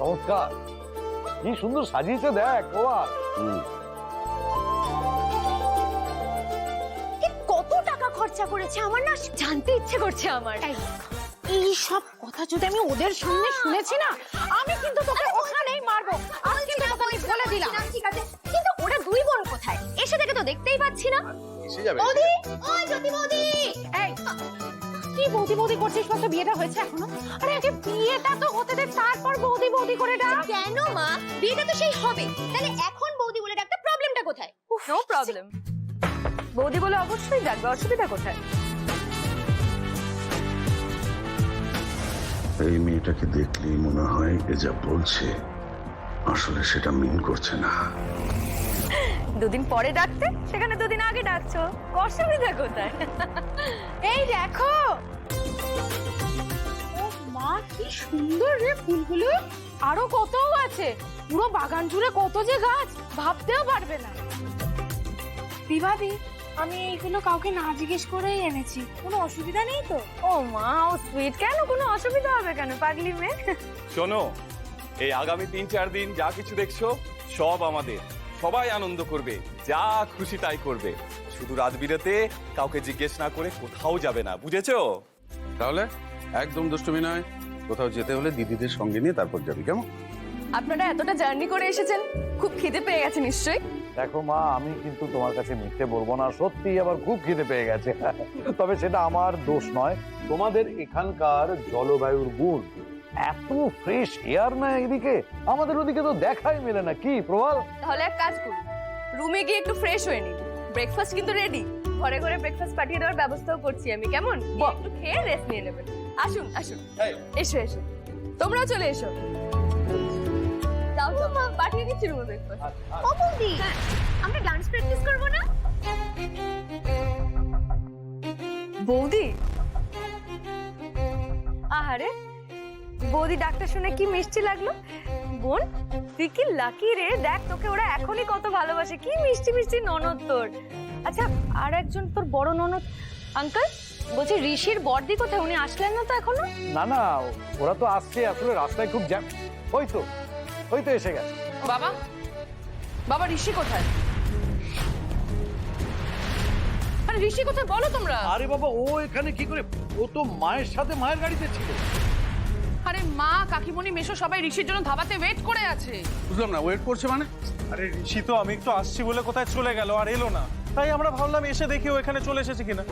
চমৎকার, কি সুন্দর সাজিয়েছে দেখ বাবা। কত টাকা খরচা করেছে আমার না জানতে ইচ্ছে করছে আমার। এই সব কথা যদি আমি ওদের সামনে শুনেছি না, আমি কিন্তু তোকে ওখানেই মারবো। আমি কিন্তু তোকে আমি বলে দিলাম। ঠিক আছে, কিন্তু ওরা দুই বোন কোথায়? এসে দেখে তো দেখতেই পাচ্ছি না। এসে যাবে। বৌদি, ওই জ্যোতি বৌদি। এই কি বৌদি বৌদি করছিস? কত বিয়েটা হয়েছে এখনো? আরে আগে বিয়েটা তো হতে দে, তারপর বৌদি বৌদি করে ডাক। কেন মা, বিয়েটা তো সেই হবে, তাহলে এখন বৌদি বলে ডাকতে প্রবলেমটা কোথায়? নো প্রবলেম, বৌদি বলে অবশ্যই ডাকবে, অসুবিধা কোথায়? এই মেয়েটাকে দেখলেই মনে হয় এ যা বলছে আসলে সেটা মিন করছে না। দুদিন পরে ডাকতে, সেখানে দুদিন আগে ডাকছো, অসুবিধা কোথায়? এই দেখো, ও মা কি সুন্দর রে ফুলগুলো। আরো কত আছে, পুরো বাগান জুড়ে কত যে গাছ, ভাবতেও পারবে না। বিভাদি, আমি এইগুলো কাউকে না জিজ্ঞেস করেই এনেছি, কোনো অসুবিধা নেই তো? ও মা, ও সুইট, কেন কোনো অসুবিধা হবে কেন পাগলি মেয়ে? শোনো, এই আগামী 3-4 দিন যা কিছু দেখছো সব আমাদের, সবাই আনন্দ করবে, যা খুশি তাই করবে, শুধু রাত বিরেতে কাউকে জিজ্ঞেস না করে কোথাও যাবে না, বুঝেছো? তাহলে একদম দুষ্টুমি নয়, কোথাও যেতে হলে দিদিদের সঙ্গে নিয়ে তারপর যাবি, কেমন? আপনারা এতটা জার্নি করে এসেছেন, খুব খিদে পেয়ে গেছে নিশ্চয়ই। দেখো মা, আমি কিন্তু তোমার কাছে মিথ্যে বলবো না, সত্যি আবার খুব খিদে পেয়ে গেছে। তবে সেটা আমার দোষ নয়, তোমাদের এখানকার জলবায়ুর গুণ। এত ফ্রেশ এয়ার না এদিকে, আমাদের ওদিকে তো দেখাই মেলে না। কি প্রবাল? তাহলে এক কাজ করুন, রুমে গিয়ে একটু ফ্রেশ হয়ে নিন, ব্রেকফাস্ট কিন্তু রেডি, ঘরে ঘরে ব্রেকফাস্ট পাঠিয়ে দেওয়ার ব্যবস্থাও করছি আমি, কেমন? একটু খেয়ে রেস্ট নিয়ে নেবেন। আসুন আসুন, এসো এসো, তোমরাও চলে এসো। দাও দাও, পাঠিয়ে দিচ্ছি রুমে ব্রেকফাস্ট। ও বৌদি, আমরা ডান্স প্র্যাকটিস করব না? বৌদি, আহারে বৌদি ডাক্তার শুনে কি মিষ্টি লাগলো। বোন, তুই কি লাকি রে, দেখ তোকে ওরা এখনই কত ভালোবাসে, কি মিষ্টি মিষ্টি ননদ তোর। আচ্ছা, আর একজন তোর বড় ননদ, আঙ্কেল বলছি ঋষির বড়দি কোথায়? উনি আসলেন না তো এখনো? না না, ওরা তো আসছে, আসলে রাস্তায় খুব জ্যাম। ওই তো এসে গেছে। বাবা, বাবা ঋষি কোথায়? আরে ঋষি কোথায় বলো তোমরা? আরে বাবা, ও এখানে কি করে? ও তো মায়ের সাথে মায়ের গাড়িতে ছিল। আরে মা, কাকিমণি, মেশো সবাই ঋষির জন্য ধাবাতে ওয়েট করে আছে। বুঝলাম না, ওয়েট করছে মানে? আরে ঋষি তো আমি একটু আসছি বলে কোথায় চলে গেল আর এলো না, তাই আমরা ভাবলাম এসে দেখি ও এখানে চলে এসেছে কিনা।